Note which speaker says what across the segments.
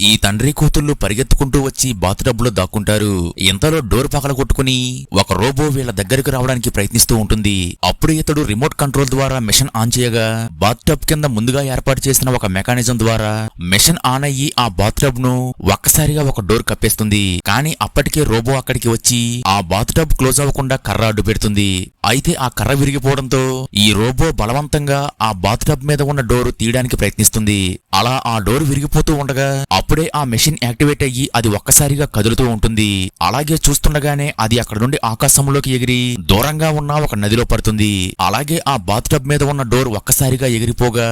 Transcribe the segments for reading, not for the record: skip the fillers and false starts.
Speaker 1: ఈ తండ్రి కూతుళ్లు పరిగెత్తుకుంటూ వచ్చి బాతుటబ్లో దాక్కుంటారు. ఇంతలో డోర్ పగల కొట్టుకుని ఒక రోబో వీళ్ల దగ్గరకు రావడానికి ప్రయత్నిస్తూ ఉంటుంది. అప్పుడు ఇతడు రిమోట్ కంట్రోల్ ద్వారా మిషన్ ఆన్ చేయగా బాత్టబ్ కింద ముందుగా ఏర్పాటు చేసిన ఒక మెకానిజం ద్వారా మిషన్ ఆన్ అయ్యి ఆ బాత్టబ్ ను ఒక్కసారిగా ఒక డోర్ కప్పేస్తుంది. కానీ అప్పటికే రోబో అక్కడికి వచ్చి ఆ బాత్టబ్ క్లోజ్ అవ్వకుండా కర్ర అడ్డు పెడుతుంది. అయితే ఆ కర్ర విరిగిపోవడంతో ఈ రోబో బలవంతంగా ఆ బాత్టబ్ మీద ఉన్న డోరు తీయడానికి ప్రయత్నిస్తుంది. అలా ఆ డోర్ విరిగిపోతూ ఉండగా అప్పుడే ఆ మెషిన్ యాక్టివేట్ అయ్యి అది ఒక్కసారిగా కదులుతూ ఉంటుంది. అలాగే చూస్తుండగానే అది అక్కడ నుండి ఆకాశంలోకి ఎగిరి దూరంగా ఉన్న ఒక నదిలో పడుతుంది. అలాగే ఆ బాత్టబ్ మీద ఉన్న డోర్ ఒక్కసారిగా ఎగిరిపోగా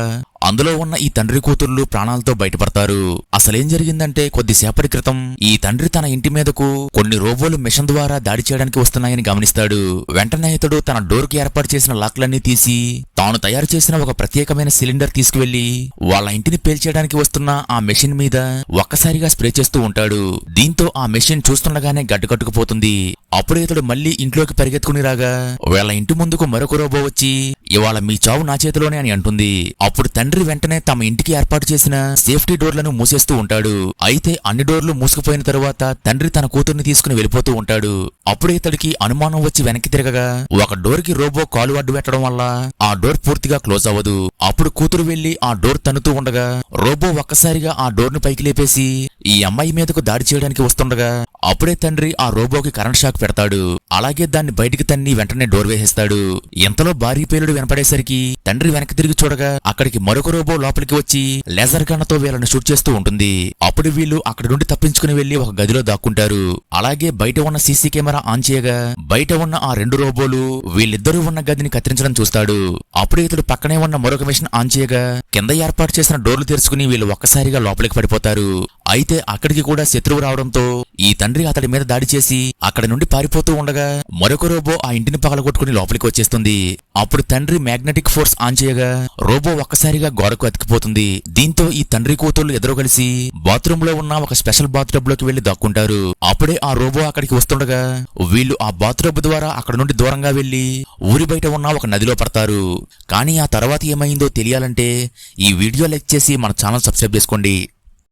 Speaker 1: అందులో ఉన్న ఈ తండ్రి కూతుర్లు ప్రాణాలతో బయటపడతారు. అసలేం జరిగిందంటే కొద్దిసేపటి క్రితం ఈ తండ్రి తన ఇంటి మీదకు కొన్ని రోబోలు మిషన్ ద్వారా దాడి చేయడానికి వస్తున్నాయని గమనిస్తాడు. వెంటనే ఇతడు తన డోర్కి ఏర్పాటు చేసిన లాక్లన్నీ తీసి తాను తయారు చేసిన ఒక ప్రత్యేకమైన సిలిండర్ తీసుకువెళ్లి వాళ్ళ ఇంటిని పేల్చేయడానికి వస్తున్న ఆ మెషిన్ మీద ఒక్కసారిగా స్ప్రే చేస్తూ ఉంటాడు. దీంతో ఆ మెషిన్ చూస్తుండగానే గడ్డకట్టుకుపోతుంది. అప్పుడు ఇతడు మళ్లీ ఇంట్లోకి పరిగెత్తుకుని రాగా వాళ్ళ ఇంటి ముందుకు మరొక రోబో వచ్చి ఇవాళ మీ చావు నా చేతిలోనే అని అంటుంది. అప్పుడు తండ్రి వెంటనే తమ ఇంటికి ఏర్పాటు చేసిన సేఫ్టీ డోర్లను మూసేస్తూ ఉంటాడు. అయితే అన్ని డోర్లు మూసుకుపోయిన తరువాత తండ్రి తన కూతుర్ని తీసుకుని వెళ్ళిపోతూ ఉంటాడు. అప్పుడు ఇతడికి అనుమానం వచ్చి వెనక్కి తిరగగా ఒక డోర్ కి రోబో కాలు అడ్డు పెట్టడం వల్ల ఆ డోర్ పూర్తిగా క్లోజ్ అవ్వదు. అప్పుడు కూతురు వెళ్లి ఆ డోర్ తన్నుతూ ఉండగా రోబో ఒక్కసారిగా ఆ డోర్ ను పైకి లేపేసి ఈ అమ్మాయి మీదకు దాడి చేయడానికి వస్తుండగా అప్పుడే తండ్రి ఆ రోబోకి కరెంట్ షాక్ పెడతాడు. అలాగే దాన్ని బయటికి తన్ని వెంటనే డోర్ వేసేస్తాడు. ఇంతలో భారీ పేలుడు వినపడేసరికి తండ్రి వెనక్కి తిరిగి చూడగా అక్కడికి మరొక రోబో లోపలికి వచ్చి లేజర్ గన్నుతో వీళ్ళని షూట్ చేస్తూ ఉంటుంది. అప్పుడు వీళ్ళు అక్కడి నుండి తప్పించుకుని వెళ్లి ఒక గదిలో దాక్కుంటారు. అలాగే బయట ఉన్న సీసీ కెమెరా ఆన్ చేయగా బయట ఉన్న ఆ రెండు రోబోలు వీళ్ళిద్దరూ ఉన్న గదిని కత్తిరించడం చూస్తాడు. అప్పుడు ఇతడు పక్కనే ఉన్న మరొక మిషన్ ఆన్ చేయగా కింద ఏర్పాటు చేసిన డోర్లు తెరుచుకుని వీళ్ళు ఒక్కసారిగా లోపలికి పడిపోతారు. అయితే అక్కడికి కూడా శత్రువు రావడంతో ఈ తండ్రి అతడి మీద దాడి చేసి అక్కడి నుండి పారిపోతూ ఉండగా మరొక రోబో ఆ ఇంటిని పగలగొట్టుకుని లోపలికి వచ్చేస్తుంది. అప్పుడు తండ్రి మ్యాగ్నెటిక్ ఫోర్స్ ఆన్ చేయగా రోబో ఒక్కసారిగా గోడకు అతికిపోతుంది. దీంతో ఈ తండ్రి కూతుళ్లు ఎదురు కలిసి బాత్రూమ్ లో ఉన్న ఒక స్పెషల్ బాత్టబ్ లోకి వెళ్లి దాక్కుంటారు. అప్పుడే ఆ రోబో అక్కడికి వస్తుండగా వీళ్ళు ఆ బాత్టబ్ ద్వారా అక్కడ నుండి దూరంగా వెళ్లి ఊరి బయట ఉన్న ఒక నదిలో పడతారు. కానీ ఆ తర్వాత ఏమైందో తెలియాలంటే ఈ వీడియో లైక్ చేసి మన ఛానల్ సబ్స్క్రైబ్ చేసుకోండి.